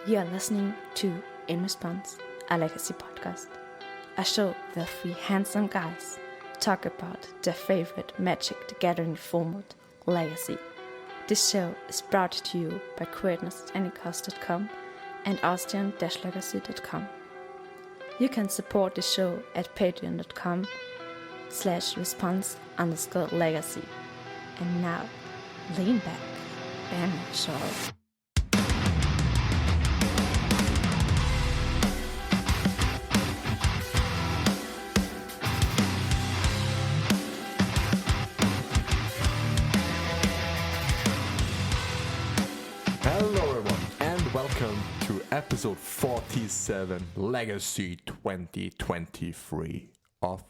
You're listening to In Response, a legacy podcast. A show where three handsome guys talk about their favorite Magic the Gathering format, Legacy. This show is brought to you by queerness@anycost.com and austrian-legacy.com. You can support the show at patreon.com/response_legacy. And now, lean back and enjoy. Hello everyone and welcome to episode 47 Legacy 2023 of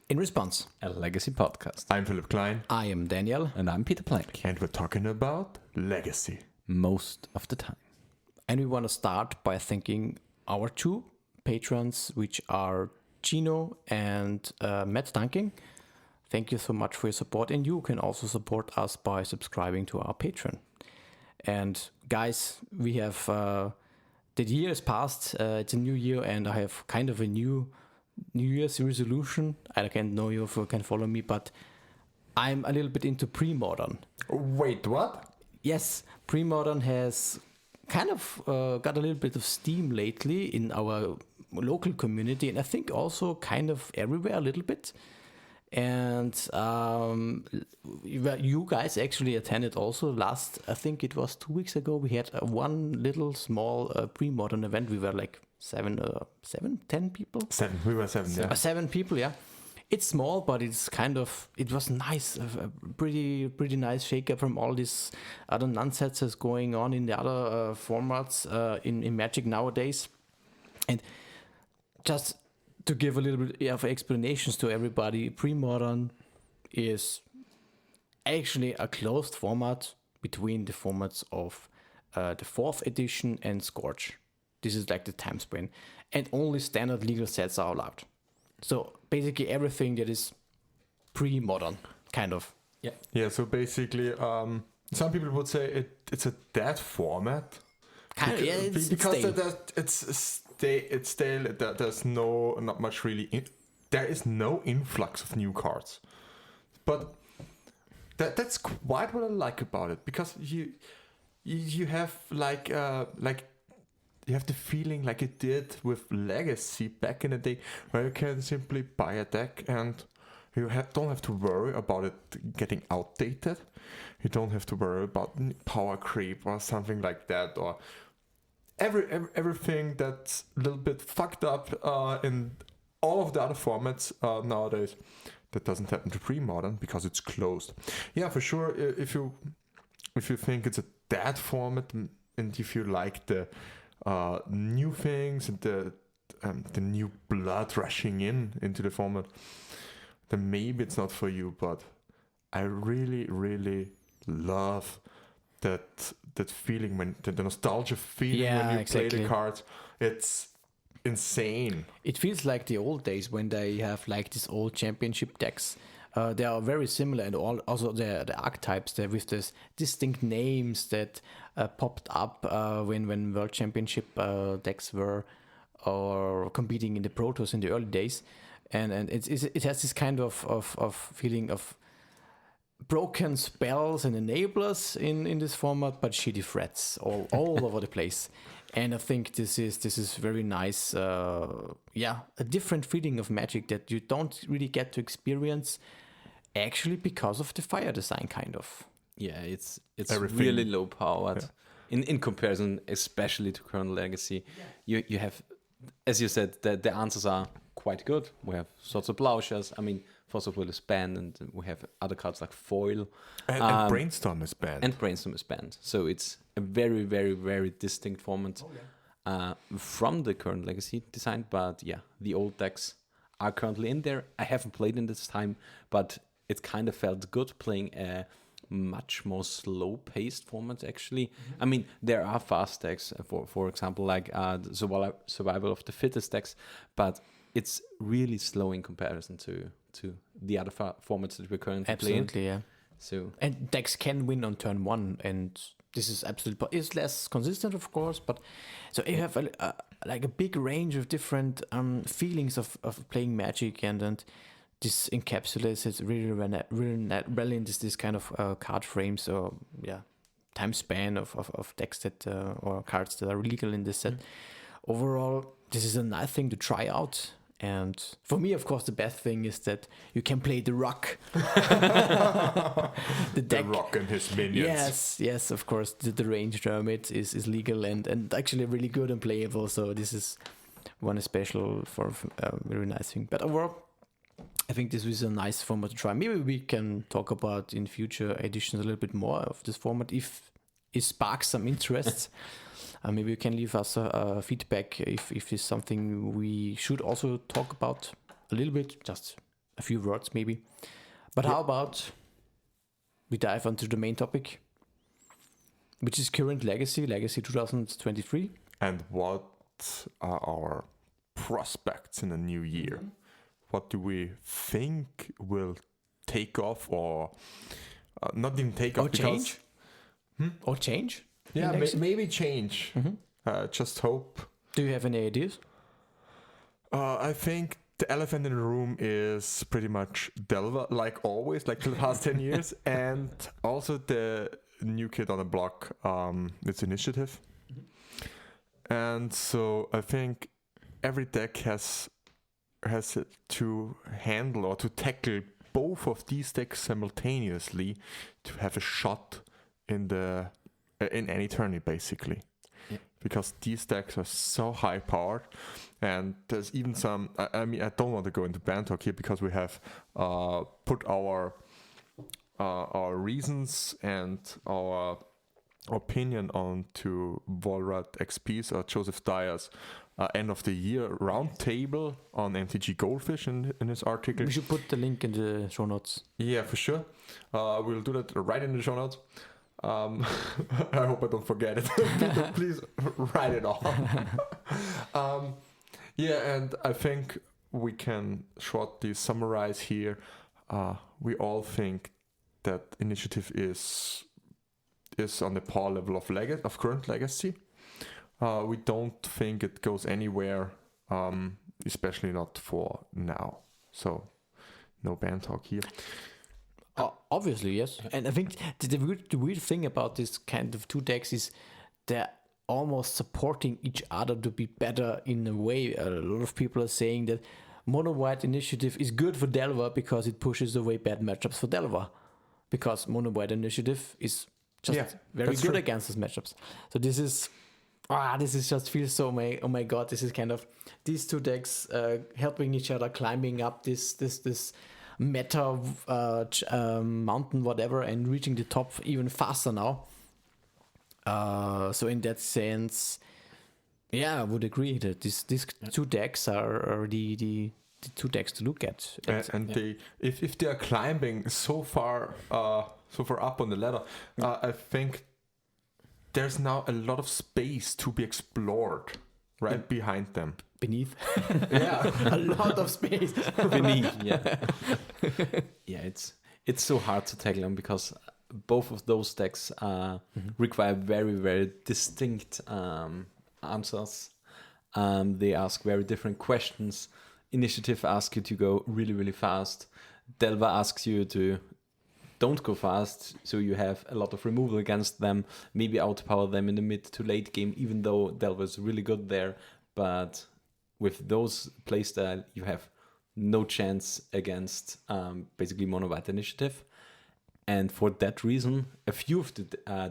In Response, a legacy podcast. I'm Philipp Klein I am Daniel, And I'm Peter Plank. and we're talking about Legacy. Most of the time. and we want to start by thanking our two patrons, which are Gino and Matt Dunking. Thank you so much for your support, and you can also support us by subscribing to our Patreon. And guys, we have the year has passed. It's a new year, and I have kind of a New Year's resolution. I can't know if you can follow me, but I'm a little bit into pre-modern. Wait, what? Yes, pre-modern has kind of got a little bit of steam lately in our local community, and I think also kind of everywhere a little bit. And you guys actually attended also last, I think it was 2 weeks ago, we had one little small pre-modern event. We were like 10 people? We were seven, yeah. 7 people, yeah. It's small, but it was nice, a pretty nice shake-up from all these other nonsense that's going on in the other formats in Magic nowadays. And just to give a little bit of explanations to everybody, pre-modern is actually a closed format between the formats of the 4th edition and Scourge. This is like the time span. And only standard legal sets are allowed. So basically everything that is pre-modern, kind of. Yeah, so basically, some people would say it's a dead format. Kind of, yeah, it's because stale. it's stale. There's not much really. There is no influx of new cards, but that's quite what I like about it, because you have like you have the feeling like it did with Legacy back in the day, where you can simply buy a deck and you don't have to worry about it getting outdated. You don't have to worry about power creep or something like that, or everything that's a little bit fucked up in all of the other formats nowadays. That doesn't happen to pre-modern because it's closed. Yeah, for sure. If you think it's a dead format, and if you like the new things and the new blood rushing into the format, then maybe it's not for you. But I really love that feeling, when the nostalgia feeling when you play the cards. It's insane. It feels like the old days when they have like these old championship decks. They are very similar, and also the archetypes there with this distinct names that popped up when World Championship decks were or competing in the Pro Tours in the early days, and it has this kind of feeling of broken spells and enablers in this format, but shitty threats all over the place. And I think this is very nice. A different feeling of Magic that you don't really get to experience, actually, because of the fire design, kind of. Yeah, it's Everything. really low powered in comparison, especially to current Legacy. You have, as you said, the answers are quite good. We have Swords of Plowshares. I mean, Force of Will is banned, and we have other cards like Foil. And Brainstorm is banned. And Brainstorm is banned. So it's a very, very, very distinct format from the current Legacy design. But yeah, the old decks are currently in there. I haven't played in this time, but it kind of felt good playing a much more slow-paced format, actually. I mean, there are fast decks, for example, like the Survival of the Fittest decks, but it's really slow in comparison to the other formats that we're currently playing. Absolutely, yeah. So And decks can win on turn 1, and this is absolutely. It's less consistent, of course, but so you have like a big range of different feelings of playing Magic, and this encapsulates it really well in this kind of card frames or time span of decks that or cards that are legal in this set. Overall, this is a nice thing to try out. And for me, of course, the best thing is that you can play the Rock. The deck. The Rock and his minions. Yes, of course. The Range Hermit is legal and actually really good and playable. So this is one special for a very nice thing. But overall, I think this is a nice format to try. Maybe we can talk about in future editions a little bit more of this format if it sparks some interest. Maybe you can leave us feedback if it's something we should also talk about a little bit, just a few words maybe. But how about we dive onto the main topic, which is current Legacy 2023. And what are our prospects in the new year? What do we think will take off or not even take off? Or change? Or change? Yeah, maybe change. Just hope. Do you have any ideas? I think the elephant in the room is pretty much Delva, like always, like the past 10 years. And also the new kid on the block, it's Initiative. And so I think every deck has to handle or to tackle both of these decks simultaneously to have a shot in any tourney, basically. Yeah. Because these decks are so high powered, and there's even some. I mean, I don't want to go into ban talk here because we have put our reasons and our opinion onto Volrat XP's or Joseph Dyer's end of the year roundtable on MTG Goldfish in his article. We should put the link in the show notes. Yeah, for sure. We'll do that right in the show notes. I hope I don't forget it. Please write it all. And I think we can shortly summarize here. We all think that Initiative is on the par level of current Legacy. We don't think it goes anywhere, especially not for now. So no ban talk here. Obviously, yes. And I think the weird thing about this kind of two decks is they're almost supporting each other to be better in a way. A lot of people are saying that Mono White Initiative is good for Delver because it pushes away bad matchups for Delver. Because Mono White Initiative is just very good against those matchups. So this is just feels so oh my god, this is kind of these two decks helping each other, climbing up this meta mountain, whatever, and reaching the top even faster now. So in that sense, I would agree that these two decks are the two decks to look at. They, if they are climbing so far up on the ladder, I think there's now a lot of space to be explored behind them. Beneath. A lot of space. Beneath, it's so hard to tackle them because both of those decks require very, very distinct answers. They ask very different questions. Initiative asks you to go really, really fast. Delva asks you to don't go fast, so you have a lot of removal against them, maybe outpower them in the mid to late game, even though Delva is really good there. But with those playstyle, you have no chance against basically Mono White Initiative. And for that reason, a few of the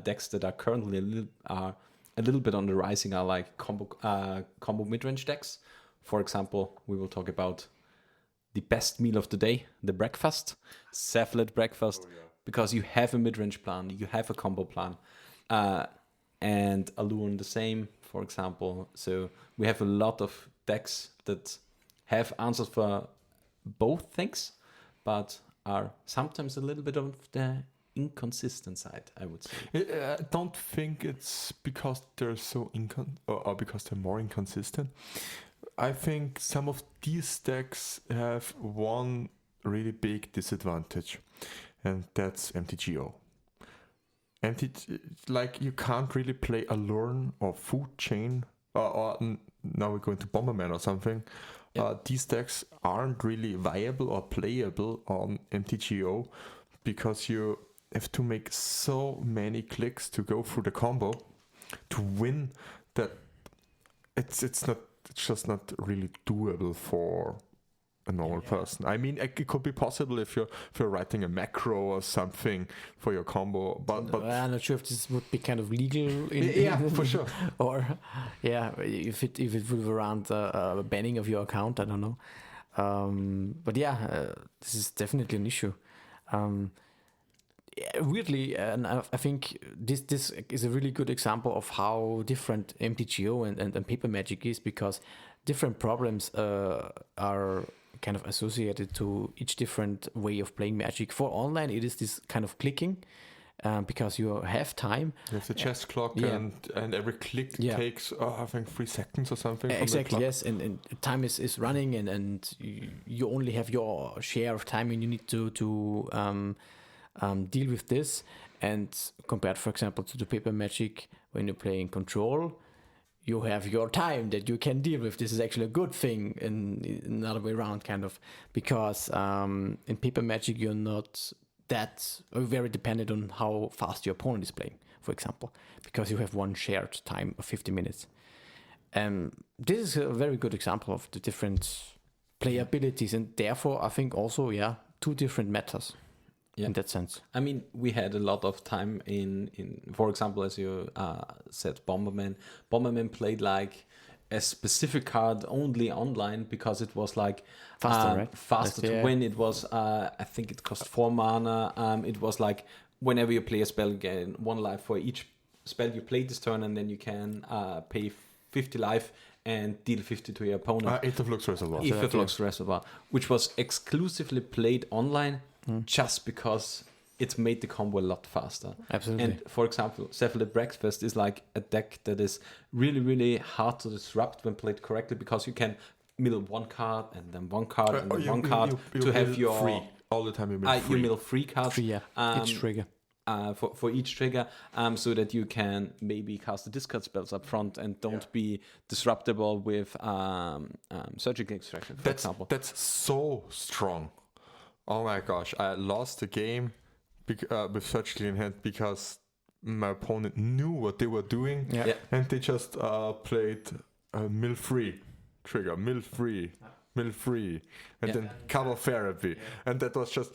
decks that are currently a little bit on the rising are like combo mid-range decks. For example, we will talk about the best meal of the day, the breakfast, Cephalid breakfast, because you have a mid-range plan, you have a combo plan, and Alluren the same, for example. So we have a lot of decks that have answers for both things, but are sometimes a little bit of the inconsistent side, I would say. I don't think it's because they're so or because they're more inconsistent. I think some of these decks have one really big disadvantage, and that's MTGO. and it's like you can't really play a Lorne or Food Chain now we're going to Bomberman or something. These decks aren't really viable or playable on MTGO because you have to make so many clicks to go through the combo to win that it's just not really doable for a normal person. I mean, it could be possible if you're writing a macro or something for your combo, but I'm not sure if this would be kind of legal. For sure. Or if it would around banning of your account, I don't know. But this is definitely an issue. Weirdly, and I think this is a really good example of how different MTGO and paper Magic is, because different problems are kind of associated to each different way of playing Magic. For online, it is this kind of clicking, because you have time. You have the chess clock, and every click takes, I think, 3 seconds or something. Exactly, yes. And time is running, and you only have your share of time, and you need to deal with this. And compared, for example, to the paper Magic, when you're playing Control, you have your time that you can deal with. This is actually a good thing, in another way around, kind of, because in paper Magic you're not that very dependent on how fast your opponent is playing, for example, because you have one shared time of 50 minutes. This is a very good example of the different playabilities, and therefore I think also 2 different metas. In that sense. I mean, we had a lot of time in for example, as you said, Bomberman. Bomberman played like a specific card only online because it was like faster, right? Faster to win. It was, I think it cost 4 mana. It was like whenever you play a spell, you get 1 life for each spell you play this turn, and then you can pay 50 life and deal 50 to your opponent. Aetherflux Reservoir. Aetherflux Reservoir, which was exclusively played online. Just because it made the combo a lot faster. Absolutely. And for example, Cephalid Breakfast is like a deck that is really, really hard to disrupt when played correctly, because you can mill 1 card and then 1 card and then 1 card to have your free all the time. You mill free. You mill 3 cards. Each trigger. For each trigger, so that you can maybe cast the discard spells up front and don't be disruptible with Surgical Extraction, for example. That's so strong. Oh my gosh, I lost the game with Surgical in hand because my opponent knew what they were doing, and they just played mill free trigger, mill free, and then cover therapy, and that was just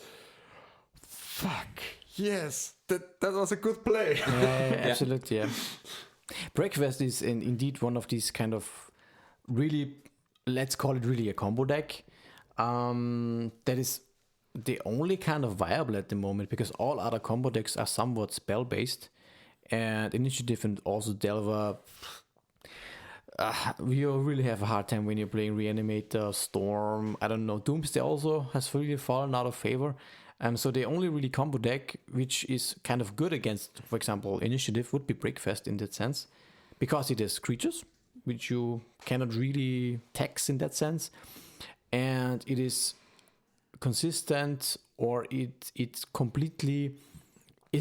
fuck. Yes, that was a good play. Absolutely. Yeah. Breakfast is indeed one of these kind of really, let's call it really a combo deck. That is the only kind of viable at the moment, because all other combo decks are somewhat spell based, and Initiative and also Delver, you really have a hard time when you're playing Reanimator, Storm, I don't know, Doomsday also has really fallen out of favor. So the only really combo deck which is kind of good against, for example, Initiative would be Breakfast in that sense, because it has creatures which you cannot really tax in that sense, and it is consistent, or it is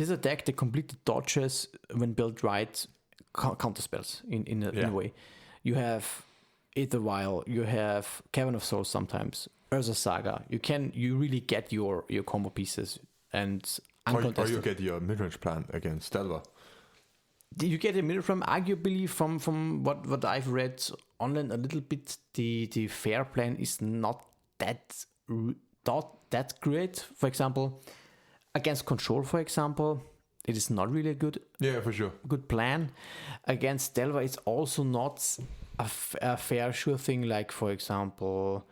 a deck that completely dodges, when built right, counter spells in a way. You have Aether Vial, you have Cavern of Souls sometimes, Urza Saga. You really get your combo pieces, and or you get your midrange plan against Delver. You get a mirror from, arguably, from what I've read online a little bit, the fair plan is not that great. For example, against Control, for example, it is not really a good good plan. Against Delver, it's also not a fair sure thing. Like, for example,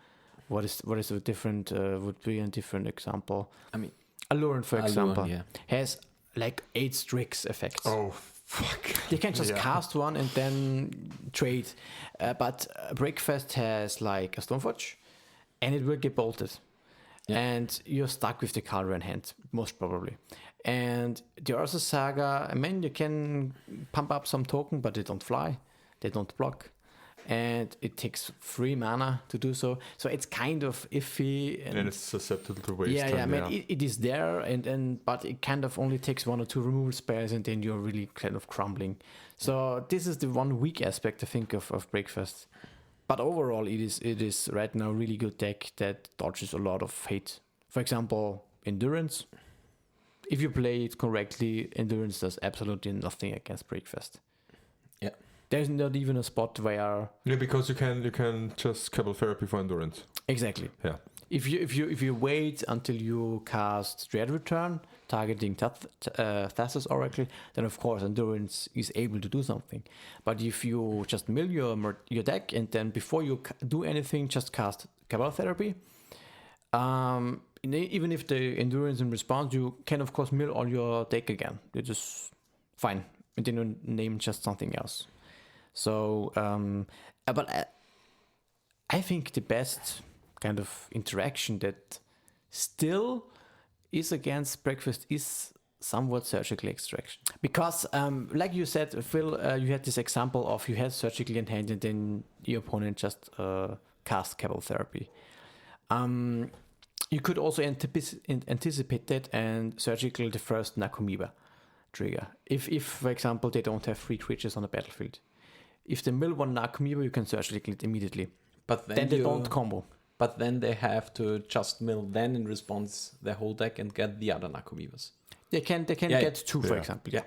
what is a different would be a different example. I mean, Allurant, for example, has like 8 Strix effects. Oh fuck! You can just cast one and then trade, but Breakfast has like a Stoneforge, and it will get bolted. And you're stuck with the color in hand, most probably. And the Urza Saga, I mean, you can pump up some token, but they don't fly, they don't block. and it takes 3 mana to do so. So it's kind of iffy. And it's susceptible to waste. Yeah, I mean, it is there, but it kind of only takes 1 or 2 removal spells, and then you're really kind of crumbling. So this is the one weak aspect, I think, of Breakfast. But overall, it is right now a really good deck that dodges a lot of hate. For example, Endurance. If you play it correctly, Endurance does absolutely nothing against Breakfast. Yeah. There's not even a spot where... Yeah, because you can just Cabal Therapy for Endurance. Exactly. Yeah. If you wait until you cast Dread Return, targeting Thassa's Oracle, then of course Endurance is able to do something. But if you just mill your deck, and then before you do anything, just cast Cabal Therapy, even if the Endurance in response, you can of course mill all your deck again. It's just fine. And then you name just something else. So, but I think the best kind of interaction that still is against Breakfast is somewhat Surgical Extraction. Because, like you said, Phil, you had this example of you had Surgical in hand and then your opponent just cast Cabal Therapy. You could also anticipate that and Surgical the first Nakomiba trigger. If, for example, they don't have 3 creatures on the battlefield. If they mill 1 Nakomiba, you can Surgical it immediately. But then they don't combo. But then they have to just mill then in response their whole deck and get the other Nakomibas. They can get 2, for example. Yeah.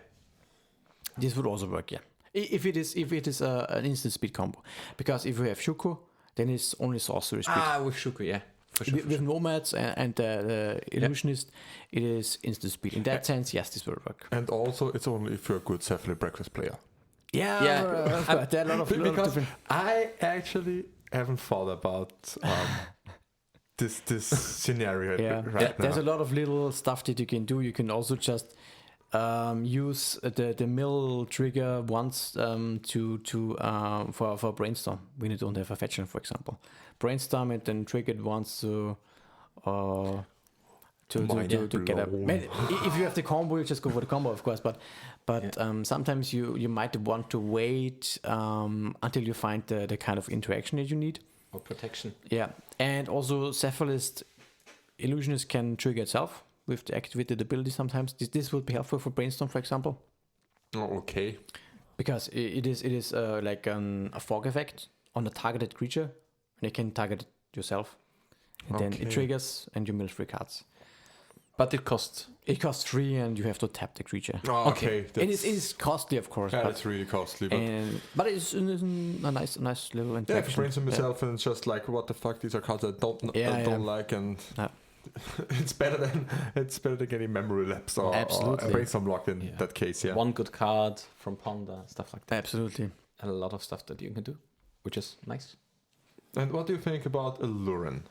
This would also work, yeah. If it is an instant speed combo. Because if you have Shuko, then it's only sorcery speed. With Shuko, yeah. For sure, With Nomads and the Illusionist, it is instant speed. In that sense, yes, this will work. And also, it's only if you're a good Cephalid Breakfast player. Yeah. There are a lot of different... I actually haven't thought about this scenario right now. There's a lot of little stuff that you can do. You can also just use the mill trigger once for Brainstorm when you don't have a fetchland, for example. Brainstorm and then trigger it once to get up. If you have the combo, you just go for the combo, of course. But sometimes you might want to wait until you find the kind of interaction that you need. Or protection. Yeah, and also Cephalist Illusionist can trigger itself with the activated ability sometimes. This would be helpful for Brainstorm, for example. Oh, okay. Because it is like a fog effect on a targeted creature, and you can target it yourself. And then it triggers, and you mill 3 cards. But it costs 3, and you have to tap the creature. Oh, okay. And it is costly, of course. Yeah, it's really costly. But it's a nice little interaction. Yeah, Brainstorm myself, and it's just like, what the fuck? These are cards I don't like, and it's better than getting memory lapse or Brainstorm locked in that case. Yeah, 1 good card from Ponder, stuff like that. Absolutely, and a lot of stuff that you can do, which is nice. And what do you think about Alluren?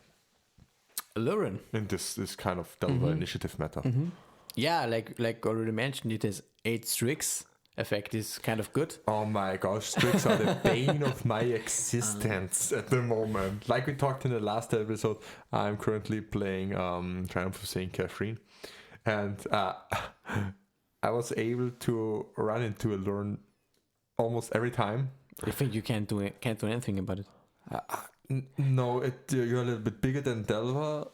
In this kind of Delver initiative meta. Yeah, like already mentioned, it has 8 Strix. Effect is kind of good. Oh my gosh, Strix are the bane of my existence at the moment. Like we talked in the last episode, I'm currently playing Triumph of St. Catherine, and I was able to run into Alluren almost every time. You think you can't do anything about it? No, you're a little bit bigger than Delver,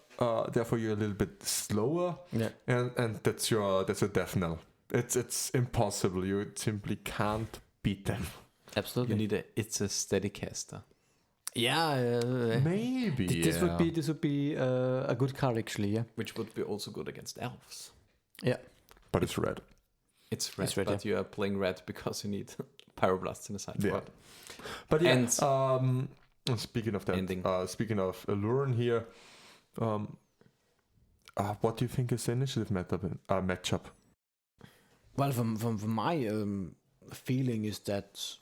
therefore you're a little bit slower. Yeah, and that's your death knell. It's impossible. You simply can't beat them. Absolutely. It's a steady caster. Yeah, maybe. This would be a good card actually. Yeah, which would be also good against elves. Yeah, but it's red. It's red, but you are playing red because you need Pyroblasts in the side. Yeah. But yeah. Speaking of that, speaking of Alluren here, what do you think is the initiative matchup? Well, from my feeling is that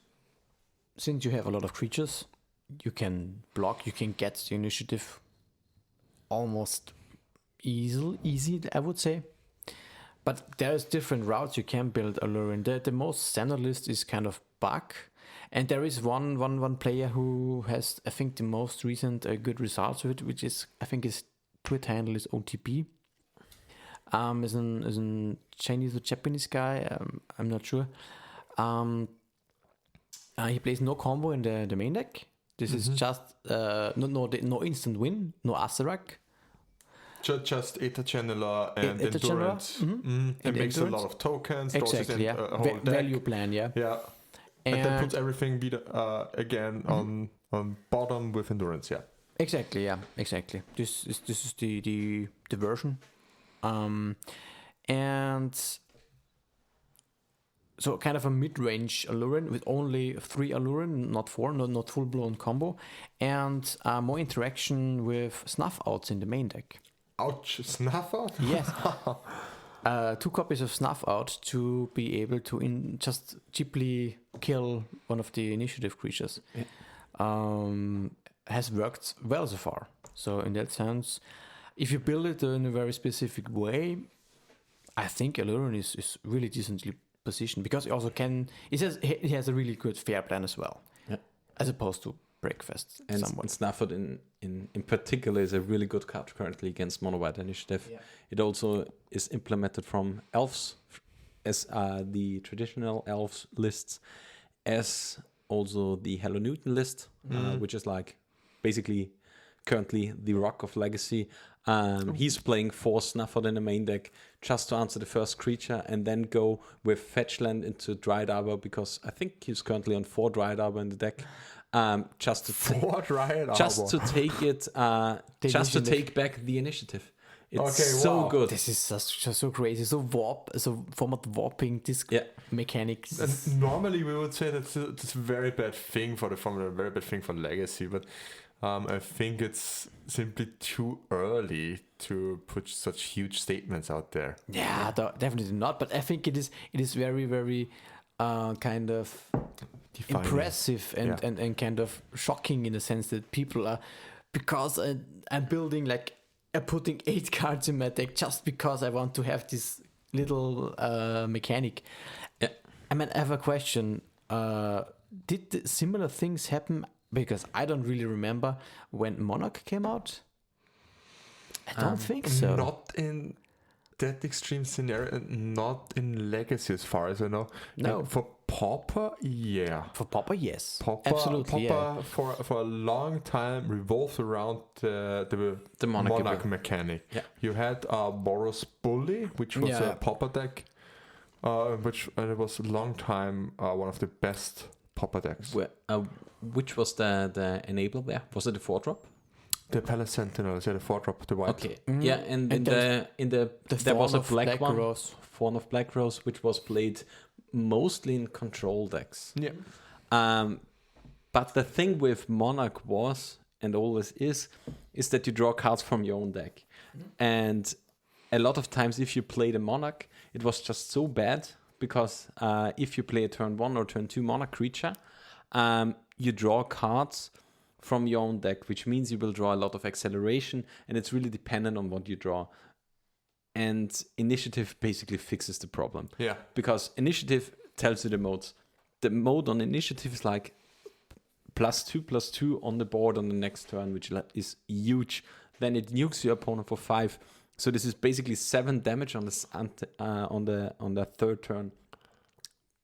since you have a lot of creatures, you can block, you can get the initiative almost easy, I would say. But there's different routes you can build Alluren. The most standard list is kind of Bug, and there is one player who has, I think, the most recent good results with it, which is, I think his Twitter handle is OTP. Is an Chinese or Japanese guy. I'm not sure. He plays no combo in the main deck, This is just no instant win, no Asarak. Just Eta Channeler and Eta Channeler, Endurance. It and makes a Endurance. lot of tokens. throws it Exactly, in yeah. a whole deck. Value plan, yeah. Yeah. And then And puts everything again on bottom with Endurance, yeah. exactly, yeah, exactly. This is the version, and so kind of a mid-range Allurin with only 3 Allurin, not 4, not full-blown combo, and more interaction with snuff outs in the main deck. Ouch, snuff out? Yes. 2 copies of Snuff Out to be able to just cheaply kill one of the initiative creatures. Has worked well so far. So in that sense, if you build it in a very specific way, I think Allurin is really decently positioned because it has a really good fair plan as well, as opposed to Breakfast. And somewhat. Snafford in particular is a really good card currently against Mono White Initiative. Yeah. It also is implemented from Elves as the traditional Elves lists, as also the Hello Newton list, which is like basically currently the Rock of Legacy. He's playing 4 Snafford in the main deck just to answer the first creature and then go with Fetch Land into Dryad Arbor because I think he's currently on 4 Dryad Arbor in the deck. Just to take it, just to take back the initiative. It's so good. This is so crazy, so format warping this mechanics. And normally we would say that's a very bad thing for the format, a very bad thing for Legacy, but I think it's simply too early to put such huge statements out there. Yeah, definitely not. But I think it is very, very kind of defining. Impressive and kind of shocking in the sense that people are, because I'm building I'm putting 8 cards in my deck just because I want to have this little mechanic. Yeah. I mean, I have a question. Did similar things happen? Because I don't really remember when Monarch came out. I don't think so. Not in that extreme scenario, and not in Legacy as far as I know. No. And for Pauper, yeah. For Pauper, yes. Absolutely, Pauper for a long time revolved around the Monarch mechanic. Yeah. You had Boros Bully, which was a Pauper deck, which it was a long time one of the best Pauper decks. Which was the enabler there? Was it the 4-drop? The Palace Sentinels, the 4-drop, the white. Okay. Yeah, and there was a black one, Fawn of Black Rose, which was played mostly in control decks. Yeah. But the thing with Monarch was, and always is that you draw cards from your own deck. And a lot of times if you played a Monarch, it was just so bad because if you play a turn 1 or turn 2 Monarch creature, you draw cards from your own deck, which means you will draw a lot of acceleration, and it's really dependent on what you draw. And Initiative basically fixes the problem. Yeah. Because Initiative tells you the modes. The mode on Initiative is like +2/+2 on the board on the next turn, which is huge. Then it nukes your opponent for 5. So this is basically 7 damage on the third turn,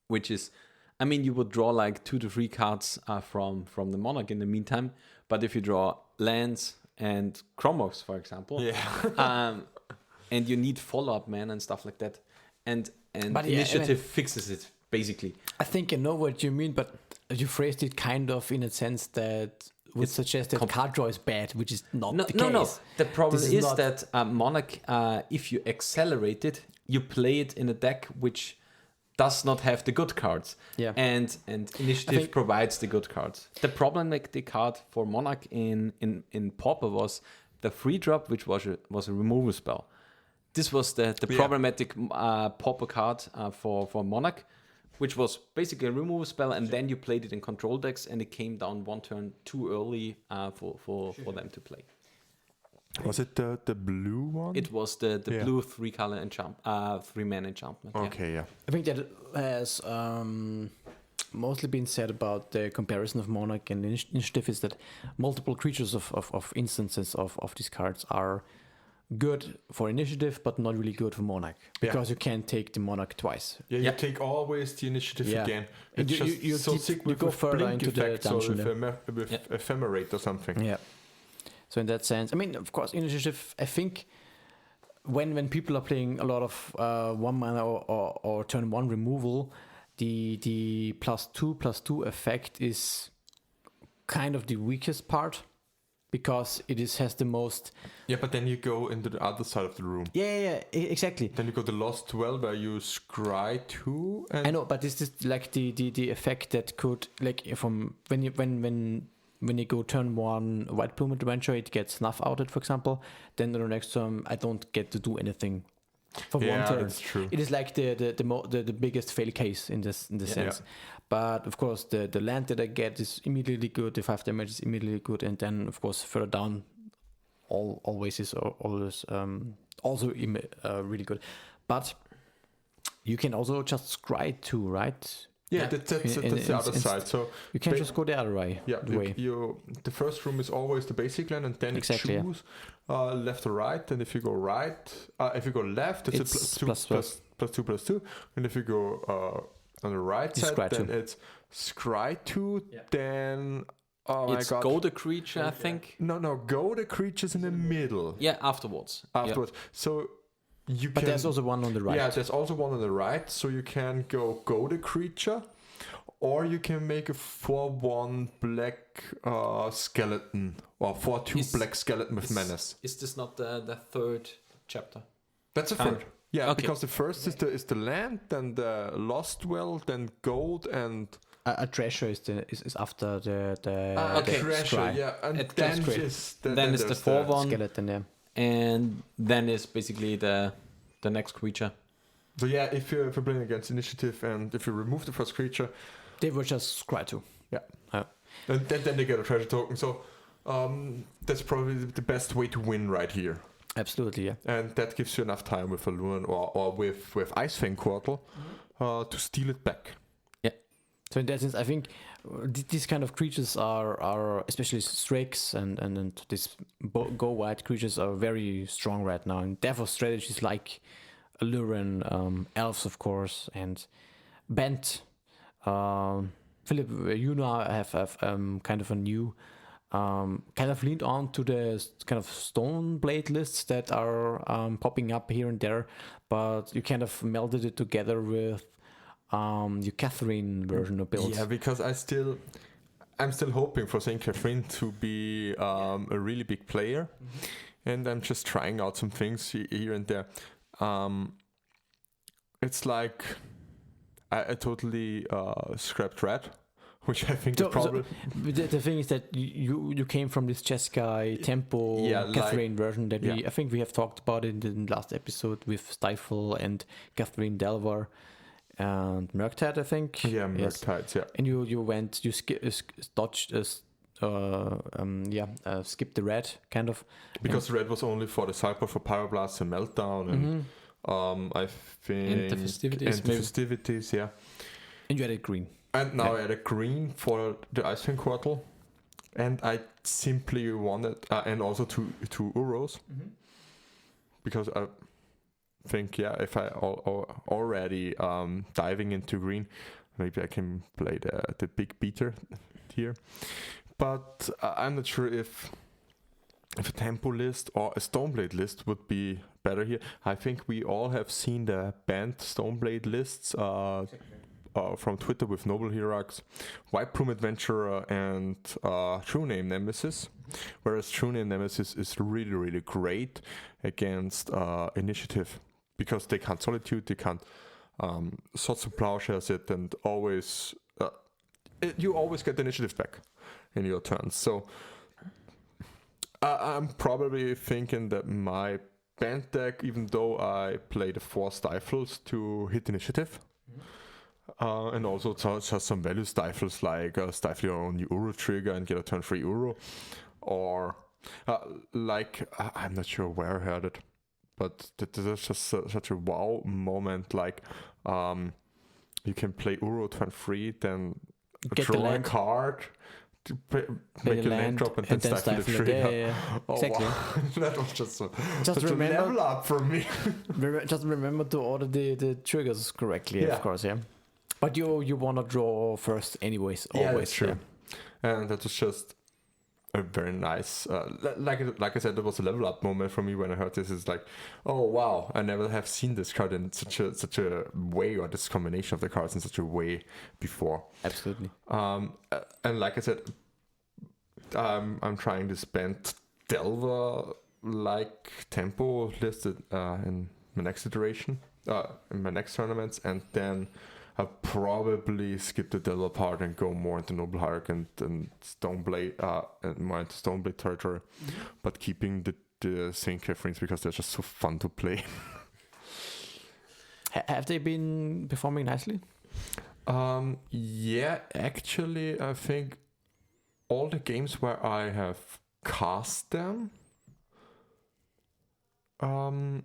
which is, I mean, you would draw like 2 to 3 cards from the Monarch in the meantime. But if you draw lands and Chromos, for example, and you need follow-up mana and stuff like that, and Initiative fixes it basically. I think I know what you mean, but you phrased it kind of in a sense that would suggest that card draw is bad, which is not the case. No. The problem is that Monarch, if you accelerate it, you play it in a deck which does not have the good cards. Yeah. And Initiative provides the good cards. The problematic card for Monarch in Pauper was the 3-drop, which was a removal spell. This was the problematic Pauper card for Monarch, which was basically a removal spell, and then you played it in control decks, and it came down 1 turn too early for them to play. Was it the blue one? It was the blue 3-color 3-mana enchantment. Okay, yeah. I think that has mostly been said about the comparison of Monarch and Initiative is that multiple creatures of instances of these cards are good for initiative, but not really good for monarch because you can't take the monarch twice. Yeah, you take always the initiative again. And It's you so sick with go further blink into the effects or dungeon. with ephemerate or something. Yeah. So in that sense, I mean, of course, initiative. I think when people are playing a lot of 1 mana or turn 1 removal, the +2/+2 effect is kind of the weakest part because has the most. Yeah, but then you go into the other side of the room. Yeah, exactly. Then you go to Lost Dwell where you scry 2. And I know, but this is like the effect that could from when you go turn 1 White Plume Adventure, it gets snuff outed, for example. Then the next turn, I don't get to do anything for 1 turn. That's true. It is like the biggest fail case in this sense. But of course, the land that I get is immediately good. The 5 damage is immediately good, and then of course further down, always is always also really good. But you can also just scry 2, right? Yeah, that's the other side. So you can just go the other way. Yeah, the first room is always the basic land, and then you choose left or right. And if you go if you go left, it's a +2/+2. And if you go on the right side, then it's scry 2. Yeah. Then it's go the creature, I think. No, go the creature's in the middle. Yeah, afterwards. So. But there's also one on the right. Yeah, there's also one on the right. So you can go the creature, or you can make a 4/1 black skeleton, or 4/2 black skeleton with menace. Is this not the third chapter? That's the third. Yeah, okay. Because the first is the land, then the Lost Dwell, then gold, and a treasure is after the treasure. Scry. Yeah, and then is the 4/1 skeleton. Yeah. And then is basically the next creature. So yeah, if you're playing against initiative and if you remove the first creature, they will just scry 2. Yeah. And then they get a treasure token. So that's probably the best way to win right here. Absolutely, yeah. And that gives you enough time with Alluren or with Icefang Quartal to steal it back. Yeah. So in that sense, I think these kind of creatures are especially Strix and these go white creatures are very strong right now, and therefore strategies like Alluren, elves of course, and Bent. Philipp, you now have kind of a new kind of leaned on to the kind of stone blade lists that are popping up here and there, but you kind of melded it together with your Catherine version of builds. Yeah, because I'm still hoping for Saint Catherine to be a really big player, and I'm just trying out some things here and there. It's like I totally scrapped red, which I think is probably. The thing is that you came from this Jeskai Tempo Catherine version that I think we have talked about it in the last episode with Stifle and Catherine Delvar. And Murktide, I think. Yeah, Murktide, yeah. And you skipped the red, kind of. Because the red was only for the cycle for Pyroblast and Meltdown, and I think... And the festivities. Yeah. And you added green. And now I added green for the Icefang Quartal. And I simply wanted... and also two Uros. Because I think if I already diving into green, maybe I can play the big beater here, but I'm not sure if a tempo list or a Stoneblade list would be better here. I think we all have seen the banned Stoneblade lists from Twitter with Noble Hierarchs, White Plume Adventurer, and True Name Nemesis. Whereas True Name Nemesis is really, really great against Initiative, because they can't Solitude, they can't Swords to Plowshares it, and always you always get the initiative back in your turns. So I'm probably thinking that my band deck, even though I play the 4 Stifles to hit initiative, and also just some value Stifles like stifle your own Uro trigger and get a turn 3 Uro, or I'm not sure where I heard it, but that's just such a wow moment. Like you can play Uro turn 3, then draw a card, to Pay make the a land drop and then stifle the stifle it. tree. Yeah. Oh, Exactly. wow. That was just Just such remember- a level up for me. Just remember to order the triggers correctly, Yeah. of course, yeah. But you want to draw first anyways, always. That's true. And that was just a very nice, like I said, there was a level up moment for me when I heard this. It's like, oh wow, I never have seen this card in such a way, or this combination of the cards in such a way before. Absolutely. And like I said, I'm trying this bent Delver like tempo listed in my next iteration, in my next tournaments, and then I'll probably skip the Delver part and go more into Noble Hierarch and Stoneblade, and more into Stoneblade territory, but keeping the same Catherines because they're just so fun to play. Have they been performing nicely? Yeah, actually, I think all the games where I have cast them, I'm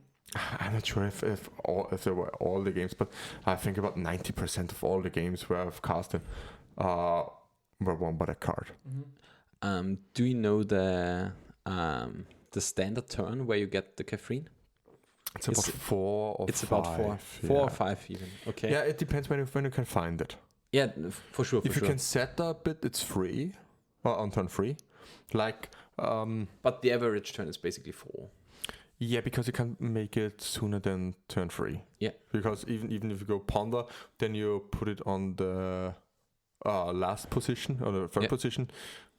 not sure if they were all the games, but I think about 90% of all the games where I've cast them were won by that card. Do you know the standard turn where you get the Catherine? It's about 4 or 5. It's about 4 or 5 even. Okay. Yeah, it depends when you can find it. Yeah, for sure. If you can set up it, it's free, or on turn free. Like, but the average turn is basically 4. yeah, because you can make it sooner than turn 3. Yeah. Because even if you go ponder, then you put it on the last position or the third position,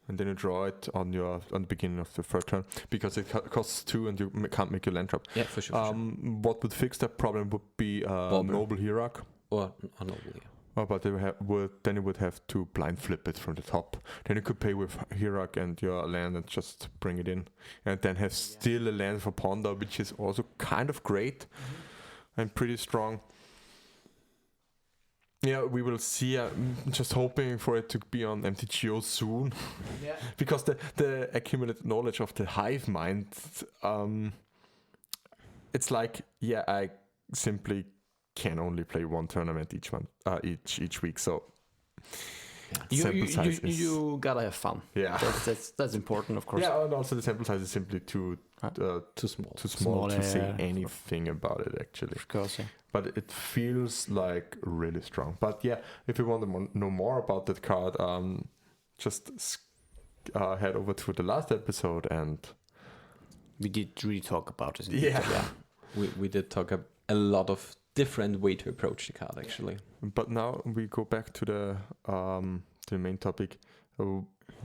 and then you draw it on the beginning of the third turn because it costs 2 and you can't make a land drop. Yeah, for sure. What would fix that problem would be Noble Hierarch. Or Noble, yeah. Oh, but then you would have to blind flip it from the top. Then you could pay with Hierarch and your land and just bring it in. And then have still a land for Ponder, which is also kind of great and pretty strong. Yeah, we will see. I'm just hoping for it to be on MTGO soon. Yeah. Because the accumulated knowledge of the hive mind, it's like, yeah, I simply can only play one tournament each week, so sample size is, you gotta have fun. yeah, That's important, of course. yeah, and also the sample size is simply too small to say anything about it actually. Of course, yeah. But it feels like really strong. But yeah, if you want to know more about that card, just head over to the last episode and We did really talk about it. yeah. We did talk a lot of different way to approach the card actually. But now we go back to the main topic.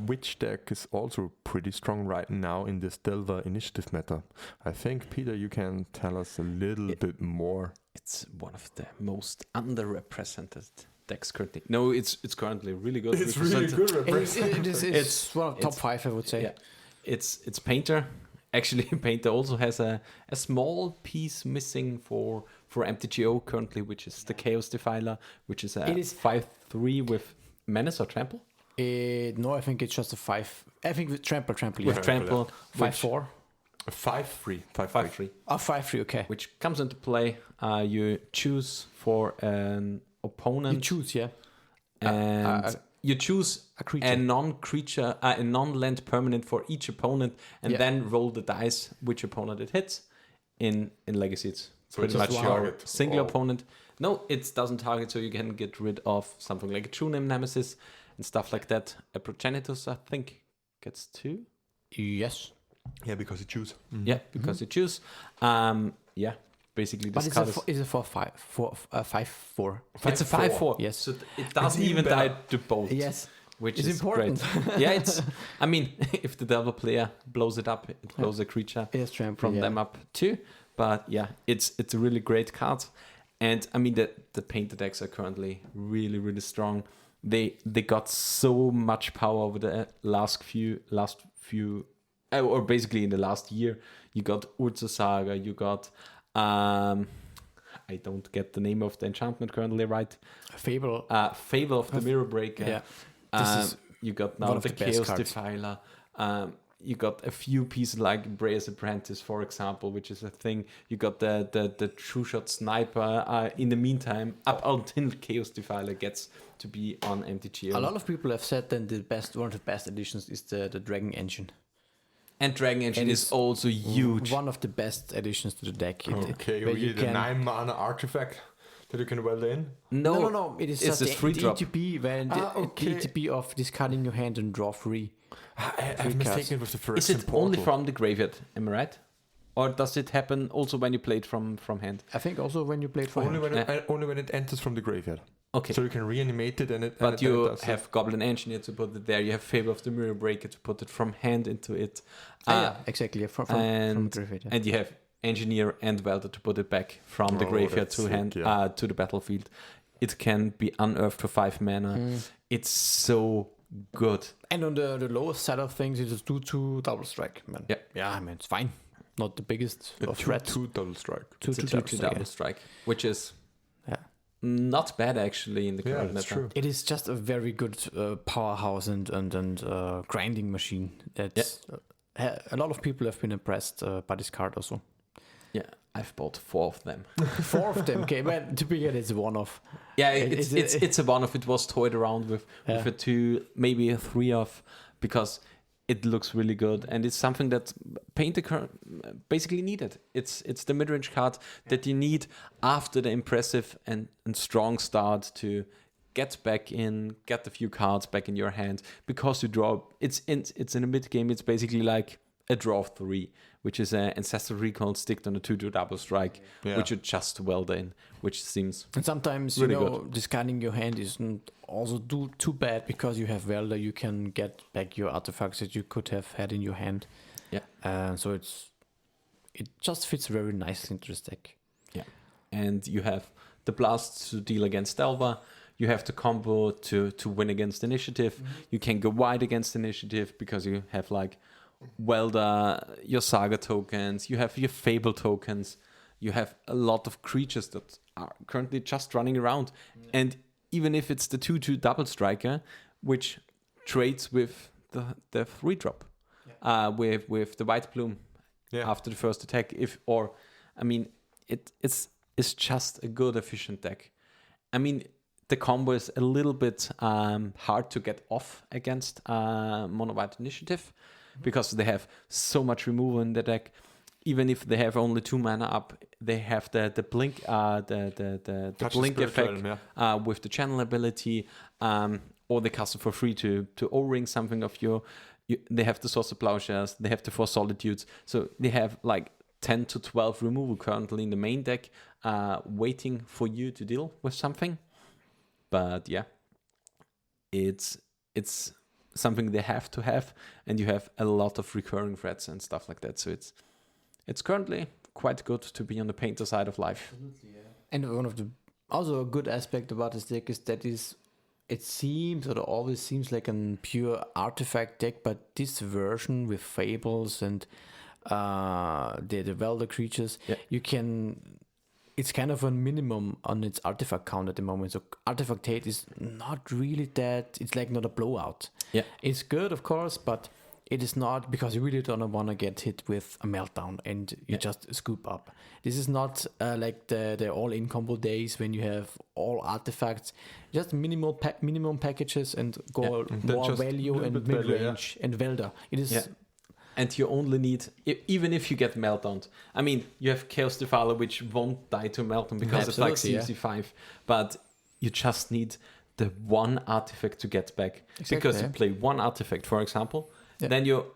Which deck is also pretty strong right now in this Delver initiative meta? I think, Peter, you can tell us a little bit more. It's one of the most underrepresented decks currently. No, it's currently really good. represented. It's one of the top 5, I would say. Yeah, it's Painter. Actually, Painter also has a small piece missing for MTGO currently, which is the Chaos Defiler, which is a 5/3 with Menace or Trample. No, I think it's just a 5. I think with Trample. With Yeah. Trample, 5/4. 5/3. 5/3. Oh, 5/3, okay. Which comes into play. You choose for an opponent. You choose, yeah. And you choose a creature, a non-creature, a non-land permanent for each opponent, and then roll the dice which opponent it hits. In Legacy, it's So pretty it's much just your target. single Oh. opponent. No, it doesn't target, so you can get rid of something like a True Name Nemesis and stuff like that. A Progenitus, I think, gets 2. Yes. Yeah, because you choose. Yeah, because you choose. Yeah, basically But this it's card a 5/4. it's a 5/4. Yes. So it doesn't even even better. die to both. Yes. Which It's is important. Great. Yeah, it's. I mean, if the Delver player blows it up, it blows a creature Yes, Trample. from them up too. But yeah, it's a really great card, and I mean the Painter decks are currently really strong. They got so much power over the last few, or basically in the last year. You got Urza Saga, you got I don't get the name of the enchantment currently right. Fable. Fable of the Mirror Breaker. Yeah. You got now one of the the best Chaos cards. Defiler. you got a few pieces like Brea's Apprentice, for example, which is a thing. You got the True Shot Sniper. In the meantime, up until Chaos Defiler gets to be on MTGO. A lot of people have said that one of the best additions is the Dragon Engine. And Dragon Engine And is it's also huge. One of the best additions to the deck. Okay, where we need a 9-mana artifact that you can weld in. No. It is It's just a free the drop. ETB, when the okay. ETB of discarding your hand and draw 3. I'm mistaken with the first. Is it only from the graveyard? Am I right? Or does it happen also when you play it from hand? I think also when you play it for only hand. only when it enters from the graveyard. Okay. So you can reanimate it and it. But and you it does have Goblin Engineer to put it there. You have Fable of the Mirror Breaker to put it from hand into it. Yeah, exactly. From and graveyard. Yeah. and you have Engineer and Welder to put it back from the graveyard that's to sick, hand yeah. to the battlefield. It can be unearthed for 5 mana. It's so good. And on the lowest side of things, it is 2/2 double strike, man. Yeah. Yeah, I mean, it's fine. Not the biggest of threats. 2 double strike. Two It's a double 2/2 strike, double strike, which is yeah. not bad actually in the Yeah, current that's meta. true. It is just a very good powerhouse and grinding machine. That's a lot of people have been impressed by this card also. Yeah, I've bought 4 of them. 4 of them, okay, well, to begin, it's a one-off. Yeah, It's- it's a one of it was toyed around with Yeah. a 2, maybe a 3 of, because it looks really good and it's something that Painter basically needed. It's the mid-range card that you need after the impressive and strong start to get back in, get a few cards back in your hand, because you draw. It's in a mid game. It's basically like a draw of 3, which is an Ancestral Recall sticked on a 2/2 double strike, Yeah. which you just weld in, which seems And sometimes, Really you know, discarding your hand isn't also too bad, because you have Welder, you can get back your artifacts that you could have had in your hand. Yeah. So it just fits very nicely into this deck. and you have the blast to deal against Delva. You have the combo to win against initiative. You can go wide against initiative because you have like Welder, your Saga tokens, you have your Fable tokens, you have a lot of creatures that are currently just running around. And even if it's the 2/2 double striker, which trades with the 3-drop, with the White Plume after the first attack, it's just a good efficient deck. I mean, the combo is a little bit hard to get off against Mono White Initiative, because they have so much removal in the deck. Even if they have only 2 mana up, they have the blink, the blink effect with the channel ability, or they cast it for free to O-ring something of they have the Source of Plowshares, they have the 4 Solitudes, so they have like 10 to 12 removal currently in the main deck, waiting for you to deal with something. But yeah, it's something they have to have, and you have a lot of recurring threats and stuff like that. So it's currently quite good to be on the Painter side of life. And one of the also a good aspect about this deck is that it seems, or always seems, like a pure artifact deck, but this version with Fables and the Welder creatures, it's kind of a minimum on its artifact count at the moment. So artifact hate is not really that, it's like not a blowout. Yeah. It's good, of course, but it is not, because you really don't want to get hit with a meltdown and you just scoop up. This is not like the all-in combo days when you have all artifacts, just minimum packages and go more value and mid-range and Welder. It is... And you only need, even if you get meltdown. I mean, you have Chaos Defiler, which won't die to meltdown because it's like CMC5, but you just need the one artifact to get back. Because you play one artifact, for example, then you're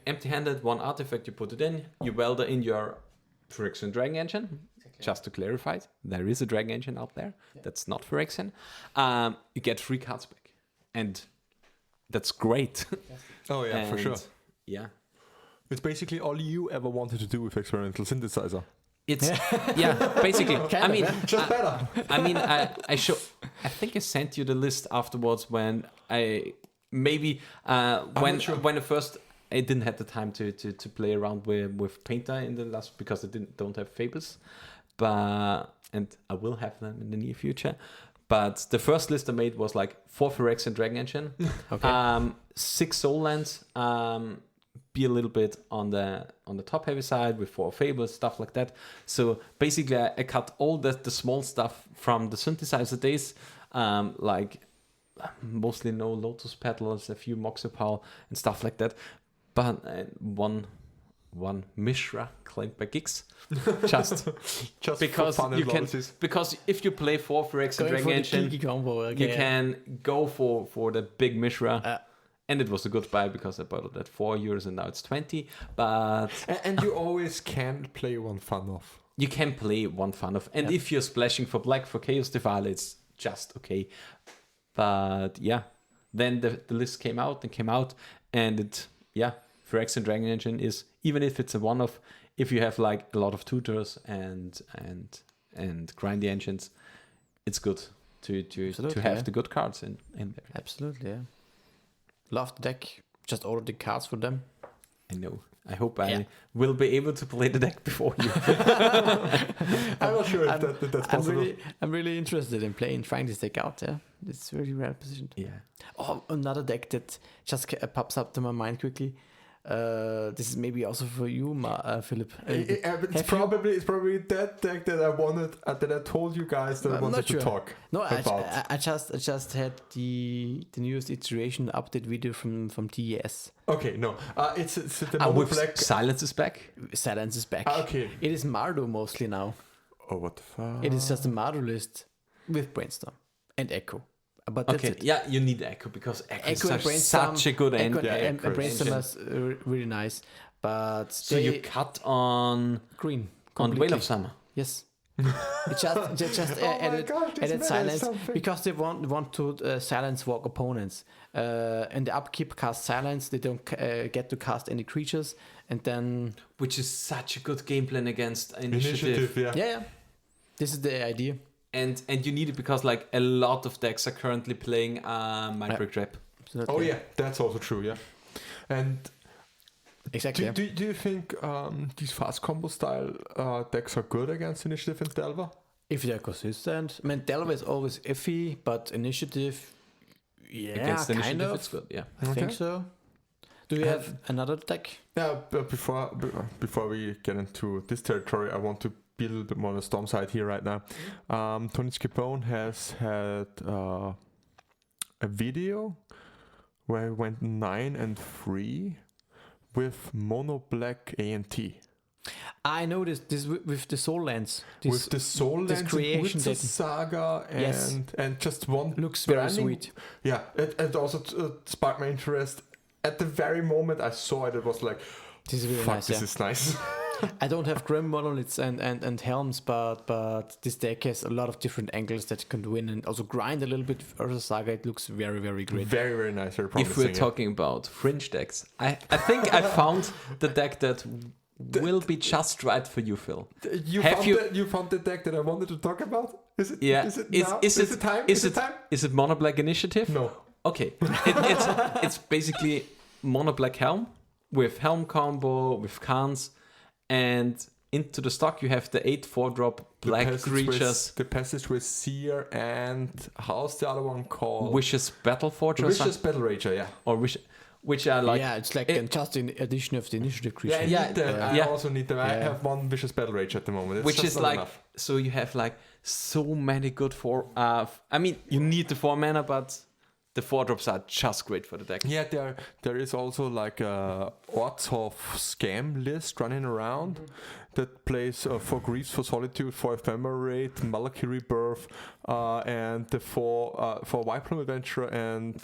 empty-handed, one artifact, you put it in, you weld in your Phyrexian Dragon Engine. Just to clarify it, there is a Dragon Engine out there that's not Phyrexian. You get 3 cards back, and that's great. Oh yeah, for sure. Yeah, it's basically all you ever wanted to do with Experimental Synthesizer. It's basically. I mean, just better. I mean, I think I sent you the list afterwards when I maybe when I first. I didn't have the time to play around with Painter in the last, because I don't have Fables, and I will have them in the near future. But the first list I made was like 4 Phyrexian Dragon Engine, Okay. 6 Soul Lands, be a little bit on the top heavy side with 4 Fables, stuff like that. So basically, I cut all the small stuff from the synthesizer days, like mostly no Lotus Petals, a few Moxipal and stuff like that. But one Mishra claimed by Geeks, just because for fun you and can. novelties. Because if you play 4 Phyrexian Going Dragon for the Engine, geeky combo. Okay. you can go for the big Mishra. And it was a good buy because I bought it at €4 and now it's 20. But And you always can play one fun off. you can play one fun of. And if you're splashing for black for Chaos Defiler, it's just okay. But yeah, then the list came out, and it, Phyrexian Dragon Engine is, even if it's a one-off, if you have like a lot of tutors and grindy engines, it's good to Absolutely, have the good cards in there. Absolutely, yeah. Love the deck. Just ordered the cards for them. I know. I hope I will be able to play the deck before you. I'm not sure if that's possible. I'm really interested in trying this deck out. Yeah, it's very well positioned. Yeah. Oh, another deck that just pops up to my mind quickly. This is maybe also for you, Philip. It's probably that deck that I wanted, that I told you guys that I I'm wanted not to sure. talk No, about. I just had the newest iteration update video from TES. Okay, no, it's the mono With black. Silence is back. Silence is back. Okay. It is Mardu mostly now. Oh, what the fuck? It is just a Mardu list with Brainstorm and Echo. But that's it. Yeah, you need Echo because Echo is and such a good end. Echo and Echo is Brainstorm is really nice. But So you cut on green Whale completely. of Summer. Yes. It just Oh my added, gosh, this added man is silence something. because they want to silence walk opponents. And the upkeep cast silence. They don't get to cast any creatures, and then Which is such a good game plan against initiative. yeah. yeah. This is the idea. And you need it because like a lot of decks are currently playing Mindbreak Trap. Oh yeah, that's also true. Yeah, and Exactly. do you think these fast combo style decks are good against initiative and Delver? If they're consistent. I mean, Delver is always iffy, but initiative, Against kind initiative, of. it's good. Yeah. I think Okay. so. Do you have another deck? Yeah, but before we get into this territory, I want to be a little bit more on the storm side here right now. Tony Scapone has had a video where he went 9-3 with mono black A&T. I noticed this with the Soul Lands. With the Soul this Lands, creation with the that- Saga, Yes. and just one Looks very branding. sweet. Yeah, it also sparked my interest. At the very moment I saw it, it was like, This is really fuck, nice. this Yeah. is nice. I don't have Grim Monoliths and Helms, but this deck has a lot of different angles that you can win and also grind a little bit Ursa Saga. It looks very, very great. Very, very nice. Very promising. If we're yeah. talking about fringe decks, I think I found the deck that will be just right for you, Phil. You Have found you- you found the deck that I wanted to talk about? Is it? Yeah. Is it Is- now? is Is it- it time? is Is it it- time? Is it Mono Black Initiative? No. Okay. It's basically Mono Black Helm with Helm combo, with Khans, and into the stock you have the 8 4-drop black creatures. The passage with Seer and how's the other one called? Wishes Battle Forge or Vicious something? Battle Rager, yeah. Or which are like yeah, it's like just an addition of the initiative Yeah, creature. I need them. I yeah. also need them. I Yeah. have one Vicious Battle Rage at the moment. It's which just is not like enough. so you have like so many good I mean you need the 4 mana, but the 4-drops are just great for the deck. Yeah, there is also like a odds of scam list running around that plays 4 Griefs for Solitude, 4 Ephemerate, Malaki Rebirth, and the 4 White Plume Adventurer and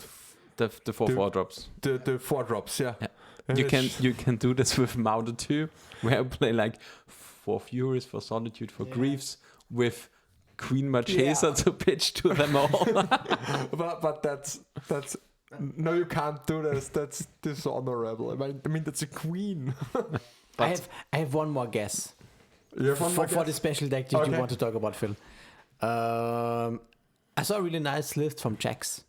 The 4 The- 4-drops. the 4 drops. Yeah, Yeah. And You can do this with Mauder 2, where I play like 4 Furies for Solitude for Griefs with Queen Marchesa to pitch to them all. but that's no, you can't do this. That's dishonorable. I mean that's a queen. I have one more guess You have one more for guess? the special deck that you Okay. want to talk about, Phil. I saw a really nice list from Jax.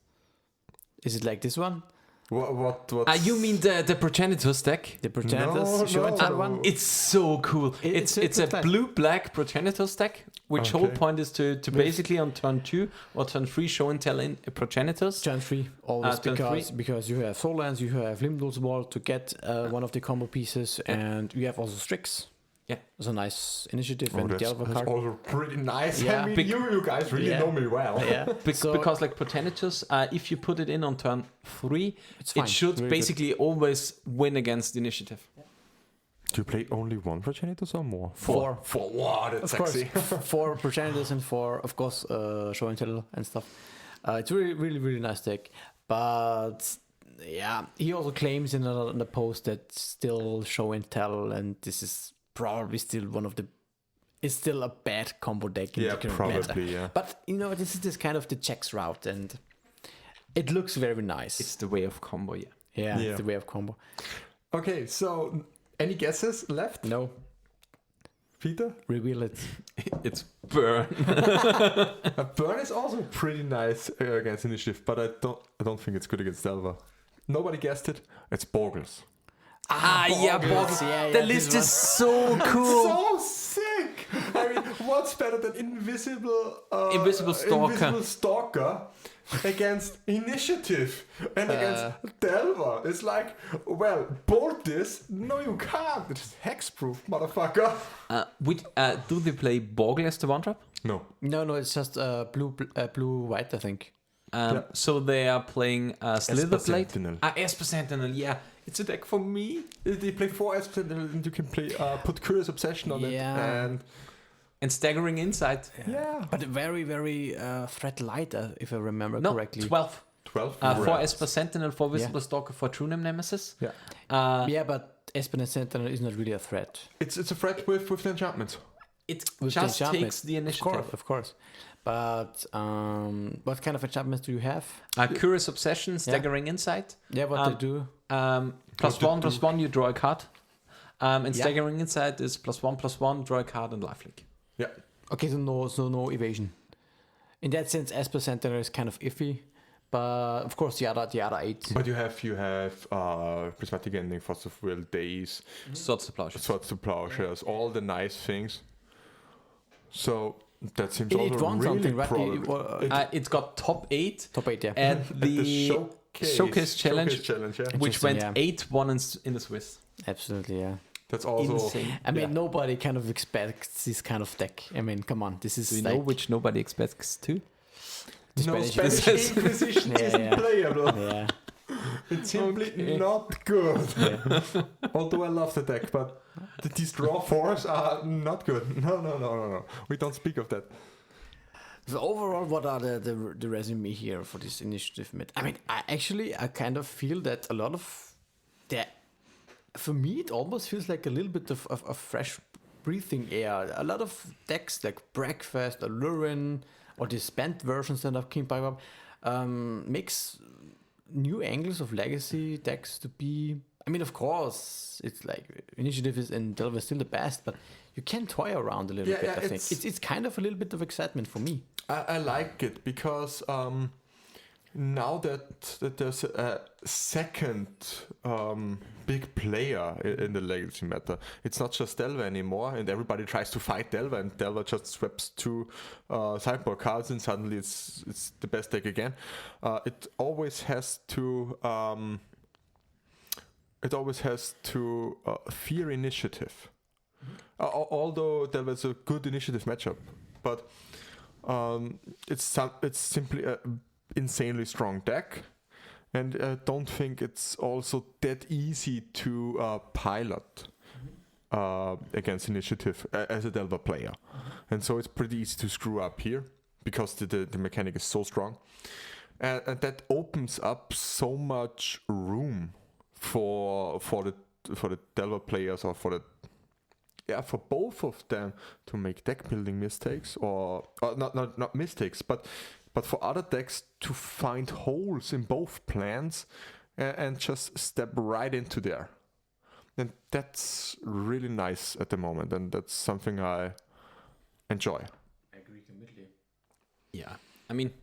Is it like this one? What? You mean the Progenitus deck? The Progenitus show and tell one. It's so cool. It's a blue-black Progenitus deck, which whole point is to basically on turn 2 or turn 3 show and tell in a Progenitus. Turn 3, always turn because you have Soul Lands, you have Limbless Wall to get one of the combo pieces, and you have also Strix. Yeah, it's a nice initiative and that's card. also pretty nice. Yeah. I mean, you guys really know me well. Yeah, because like Progenitus, if you put it in on turn 3, it should Very basically always win against the initiative. Do you play only one Progenitus or more? 4. Wow, that's sexy. 4 Progenitors and 4, of course, show and tell and stuff. It's really, really, really nice deck. But yeah, he also claims in the post that still show and tell, and this is probably still it's still a bad combo deck. Yeah, probably, yeah. But, this is this kind of the checks route, and it looks very nice. It's the way of combo, yeah. Yeah, it's the way of combo. Okay, so any guesses left? No. Peter? Reveal it. It's Burn. Burn is also pretty nice against initiative, but I don't think it's good against Delver. Nobody guessed it. It's Borgles. Borgles. Yeah, the list is so cool. So sick. I mean, what's better than Invisible Stalker against Initiative and against Delver? It's like, well, bolt this. No, you can't. It's hexproof, motherfucker. Do they play Borgle as the one drop? No. No, it's just blue-white, I think. So they are playing Slitherblade. Sentinel. Esper Sentinel, yeah. It's a deck for me. They play 4 Esper Sentinel and you can play put Curious Obsession on it. And Staggering Insight. Yeah. But very, very threat light, if I remember correctly. 12. 12. 4 Esper Sentinel, 4 Visible Stalker, 4 True Name Nemesis. Yeah. But Esper Sentinel is not really a threat. It's a threat with the enchantment. It With just the takes the initiative. Of course. But what kind of enchantments do you have? Curious Obsession, Staggering Insight. Yeah, what they do? +1/+1, you draw a card. And Staggering Insight is +1/+1, draw a card and lifelink. Yeah. Okay, so no evasion. In that sense, Esper Sentinel is kind of iffy. But of course, the other 8. But you have Prismatic Ending, Force of Will, Days, Swords to Plowshares. Swords to Plowshares, all the nice things. So that seems It also won really something, right? probable. It's got top 8. Top 8, yeah. And the Showcase Challenge, yeah. which went yeah. 8-1 in the Swiss. Absolutely, yeah. That's also insane. I mean, nobody kind of expects this kind of deck. I mean, come on, this is Do you know which nobody expects to? no Spanish Spanish Inquisition isn't playable. Yeah. It's simply not good. Yeah. Although I love the deck, but these draw 4s are not good. No. We don't speak of that. So overall, what are the resume here for this initiative mid? I mean, I kind of feel that a lot of that. For me, it almost feels like a little bit of fresh breathing air. A lot of decks like Breakfast, Allurin, or the spent versions that have came back up makes new angles of Legacy decks to be. I mean, of course, it's like Initiative is and Delver still the best, but you can toy around a little bit. I think it's kind of a little bit of excitement for me. I like it because now that there's a second big player in the Legacy meta, it's not just Delver anymore, and everybody tries to fight Delver, and Delver just swaps 2 sideboard cards, and suddenly it's the best deck again. It always has to fear initiative. Although Delver's a good initiative matchup, but it's simply a insanely strong deck, and I don't think it's also that easy to pilot against initiative as a Delver player, and so it's pretty easy to screw up here because the mechanic is so strong, and that opens up so much room for the Delver players, or for both of them to make deck building mistakes, or not mistakes, but for other decks to find holes in both plans and just step right into there. And that's really nice at the moment, and that's something I enjoy. I agree completely. Yeah, I mean,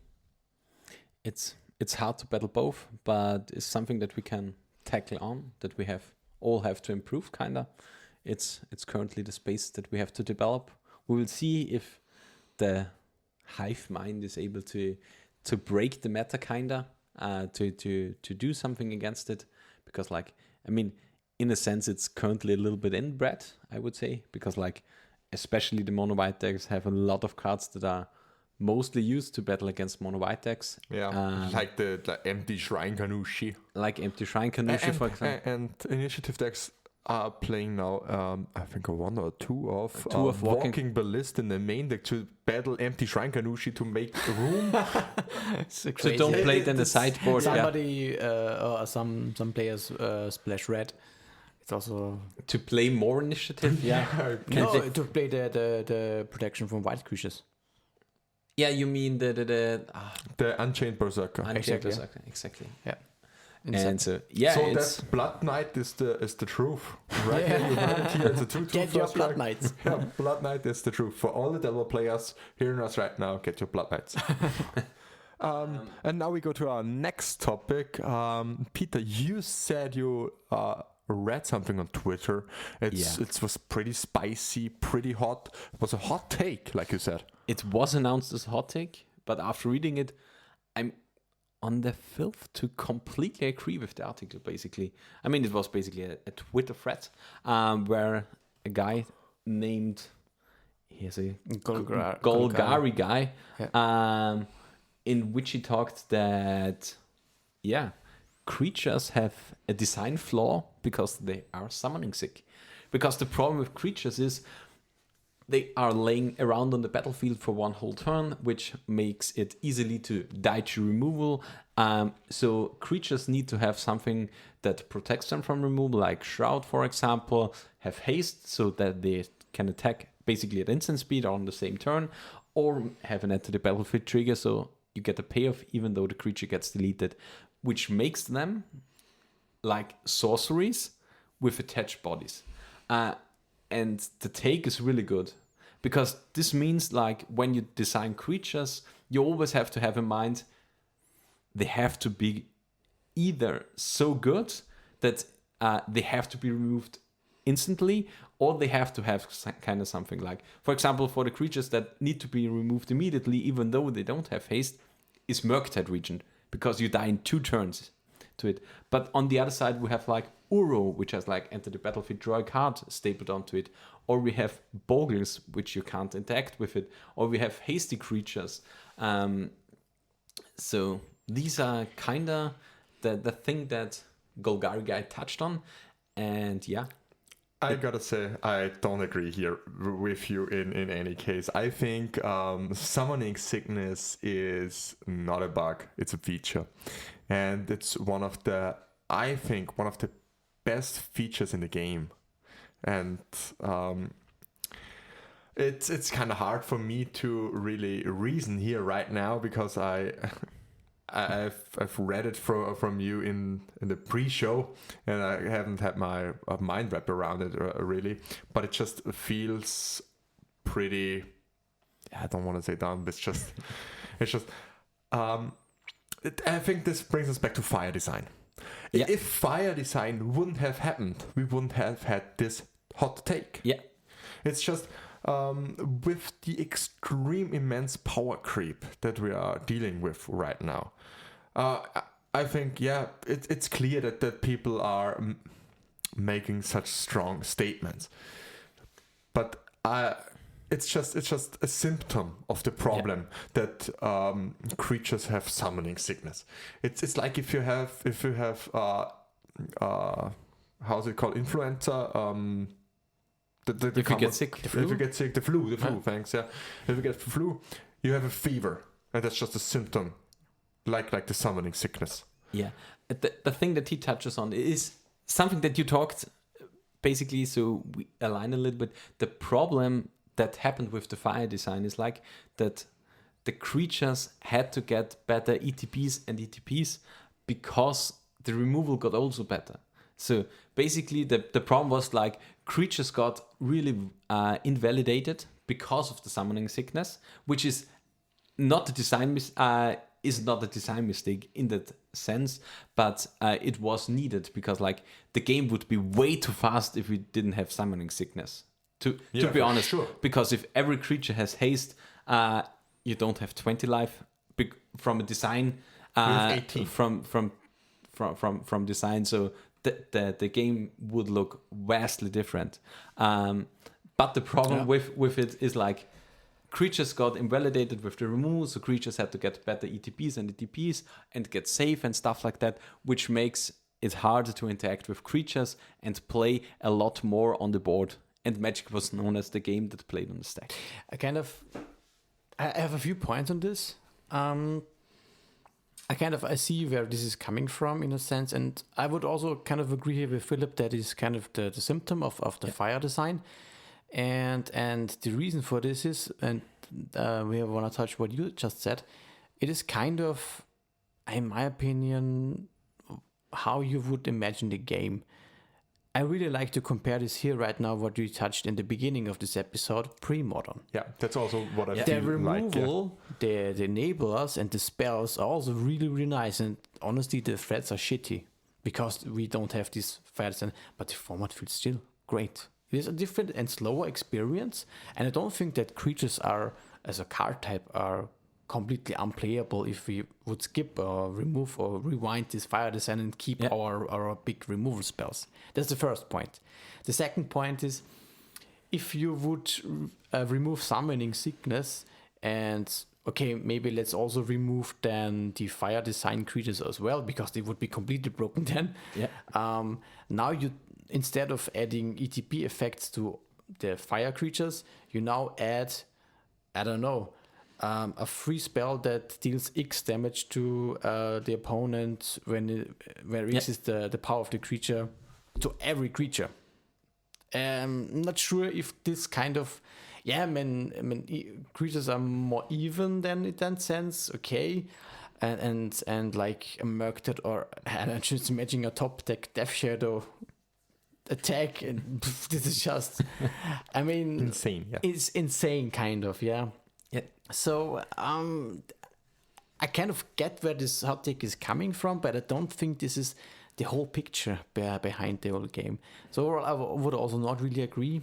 it's it's hard to battle both, but it's something that we can tackle on, that we all have to improve, kinda. It's currently the space that we have to develop. We will see if the hive mind is able to break the meta, kinda, to do something against it, because in a sense it's currently a little bit inbred, I would say, because especially the mono white decks have a lot of cards that are mostly used to battle against mono white decks. Yeah, like the empty Shrine Kanushi. Like empty Shrine Kanushi, for example. And initiative decks are playing now, I think, a 1 or 2 of Walking Ballista in the main deck to battle empty Shrine Kanushi to make room. So don't play it in the sideboard. Somebody or some players splash red. It's also to play more initiative. to play the protection from white creatures. Yeah, you mean the Unchained Berserker. Exactly. Berserker, exactly. Yeah. And so it's that Blood Knight is the truth, right? Yeah. You heard it here. It's a 2/2 Get your first Blood strike. Knights. Yeah, Blood Knight is the truth. For all the Delver players hearing us right now, get your Blood Knights. And now we go to our next topic. Peter, you said you read something on Twitter. It was pretty spicy, pretty hot. It was a hot take, like you said. It was announced as a hot take, but after reading it, I'm on the filth to completely agree with the article, basically. I mean, it was basically a Twitter thread where a guy named, here's a Golgari guy, in which he talked that, creatures have a design flaw because they are summoning sick. Because the problem with creatures is they are laying around on the battlefield for one whole turn, which makes it easily to die to removal. So creatures need to have something that protects them from removal, like Shroud, for example, have haste so that they can attack basically at instant speed or on the same turn, or have an enter the battlefield trigger, so you get a payoff even though the creature gets deleted, which makes them like sorceries with attached bodies. And the take is really good, because this means when you design creatures, you always have to have in mind they have to be either so good that they have to be removed instantly, or they have to have kind of something for example, for the creatures that need to be removed immediately, even though they don't have haste, is Murktide Regent, because you die in 2 turns to it. But on the other side, we have Uro, which has enter the battlefield, draw a card stapled onto it, or we have Bogles, which you can't interact with it, or we have hasty creatures. So these are kinda the thing that Golgari guy touched on, and I gotta say, I don't agree here with you in any case. I think summoning sickness is not a bug, it's a feature. And it's one of the best features in the game. And it's kind of hard for me to really reason here right now, because I've read it from you in the pre-show, and I haven't had my mind wrap around it really. But it just feels pretty. I don't want to say dumb. It's just. I think this brings us back to fire design. Yeah. If fire design wouldn't have happened, we wouldn't have had this hot take. Yeah. It's just. With the extreme immense power creep that we are dealing with right now, I think it's clear that people are making such strong statements, but it's just a symptom of the problem that creatures have summoning sickness. It's like if you have how's it called, influenza. If you get sick, the flu, thanks, yeah. If you get the flu, you have a fever, and that's just a symptom, like the summoning sickness. Yeah, the thing that he touches on is something that you talked, basically, so we align a little bit. The problem that happened with the fire design is that the creatures had to get better ETPs and ETPs because the removal got also better. So basically the problem was creatures got really invalidated because of the summoning sickness, which is not the design is not a design mistake in that sense, but it was needed because like the game would be way too fast if we didn't have summoning sickness. To be honest, sure. because if every creature has haste, you don't have 20 life from a design. have 18. From design, so the game would look vastly different. But the problem with it is like creatures got invalidated with the removal, so creatures had to get better ETPs and ETPs and get safe and stuff like that, which makes it harder to interact with creatures and play a lot more on the board. And Magic was known as the game that played on the stack. I have a few points on this. I see where this is coming from in a sense, and I would also kind of agree here with Philipp that is kind of the symptom of the fire design, and the reason for this is, and we want to touch what you just said, it is kind of, in my opinion, how you would imagine the game. I really like to compare this here right now, what you touched in the beginning of this episode, pre-modern. Yeah, that's also what I The feel removal, the enablers and the spells are also really, really nice. And honestly, the threats are shitty because we don't have these fights. But the format feels still great. It is a different and slower experience. And I don't think that creatures are, as a card type, are completely unplayable if we would skip or remove or rewind this fire design and keep our big removal spells. That's the first point. The second point is, if you would remove summoning sickness and okay, maybe let's also remove then the fire design creatures as well, because they would be completely broken then. Now you, instead of adding ETP effects to the fire creatures, you now add, I don't know, a free spell that deals X damage to the opponent where X is the power of the creature to every creature. Not sure if this kind of creatures are more even than in that sense, okay, and like a Murktide or I'm just imagining a top deck Death Shadow attack, and this is just, I mean, insane. Yeah, it's insane, kind of, yeah. So I kind of get where this hot take is coming from, but I don't think this is the whole picture behind the whole game. So overall, I would also not really agree.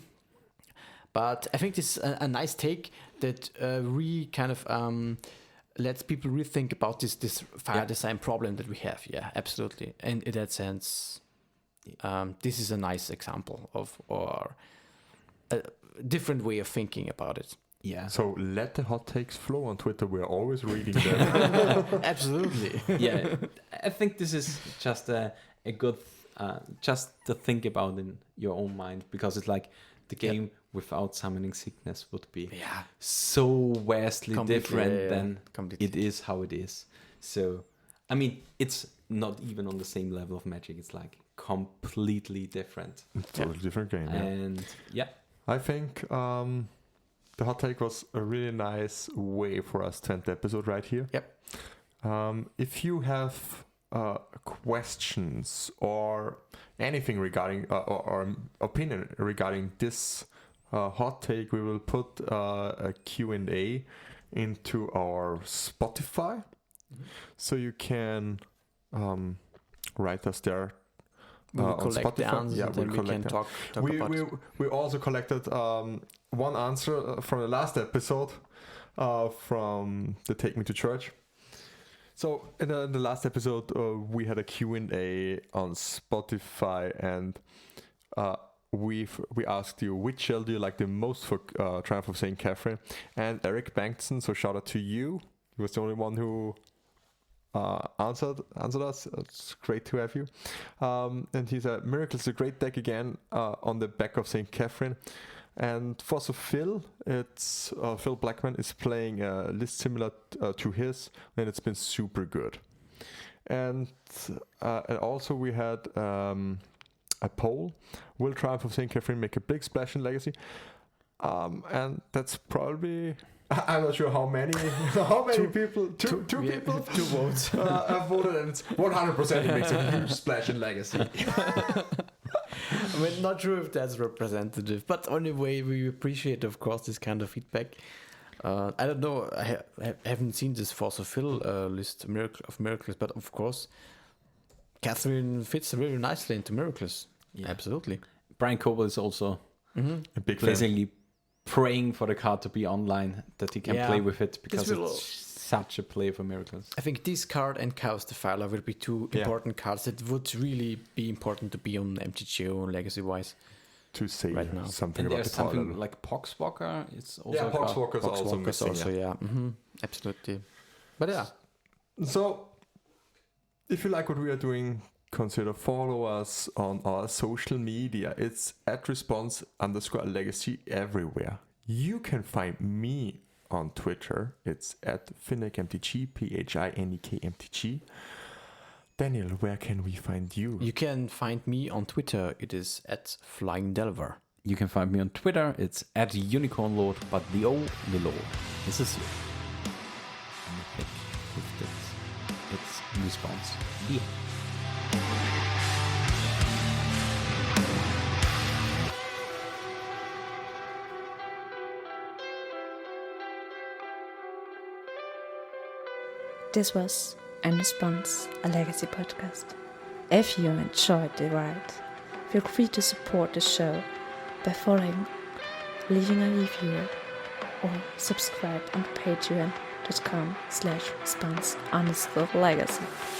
But I think this is a nice take that kind of lets people rethink about this fire design problem that we have. Yeah, absolutely. And in that sense, this is a nice example of or a different way of thinking about it. Yeah. So let the hot takes flow on Twitter. We're always reading them. Absolutely. Yeah. I think this is just a good, just to think about in your own mind, because it's like the game without summoning sickness would be so vastly different than it is how it is. So, I mean, it's not even on the same level of Magic. It's like completely different. Totally different game. And I think the hot take was a really nice way for us to end the episode right here. Yep. If you have questions or anything regarding or opinion regarding this hot take, we will put a Q&A into our Spotify, so you can write us there. We will collect the answers, and then we can talk about it. We also collected one answer from the last episode from the Take Me to Church. So in the last episode, we had a Q&A on Spotify, and we asked you, which shell do you like the most for Triumph of St. Catherine? And Eric Bankson, so shout out to you. He was the only one who answered us. It's great to have you. And he said, Miracle is a great deck again on the back of St. Catherine. And for Phil, it's Phil Blackman is playing a list similar to his, and it's been super good. And also we had a poll: will Triumph of St. Catherine make a big splash in Legacy? And that's probably, I'm not sure how many people, two people, 2 votes have voted, and it's 100% it makes a huge splash in Legacy. I mean, not sure if that's representative, but anyway, we appreciate, of course, this kind of feedback. I don't know. I haven't seen this Force of Phil list of miracles, but of course, Catherine fits very nicely into miracles. Yeah. Absolutely. Brian Coble is also A big fan. basically praying for the card to be online, that he can Yeah. play with it, because will- it's such a play for miracles. I think this card and Chaos Defiler will be two Yeah. important cards that would really be important to be on MTGO legacy-wise. To say Right now. something And about there's the something parallel. like Poxwalker. It's also Yeah, a card. Poxwalker is also Boxwalkers missing. also, yeah. yeah. Absolutely. But yeah, So, if you like what we are doing, consider follow us on our social media. It's @response_legacy everywhere. You can find me on Twitter. It's @PhinikMTG, PhinikMTG. Daniel, where can we find you? you can find me on Twitter. It is @FlyingDelver. You can find me on Twitter. It's @UnicornLord, but the O, the Lord, is a zero. And I think with this, it's response. Yeah. This was In Response, a Legacy podcast. If you enjoyed the ride, feel free to support the show by following, leaving a review, or subscribe on patreon.com/response_legacy.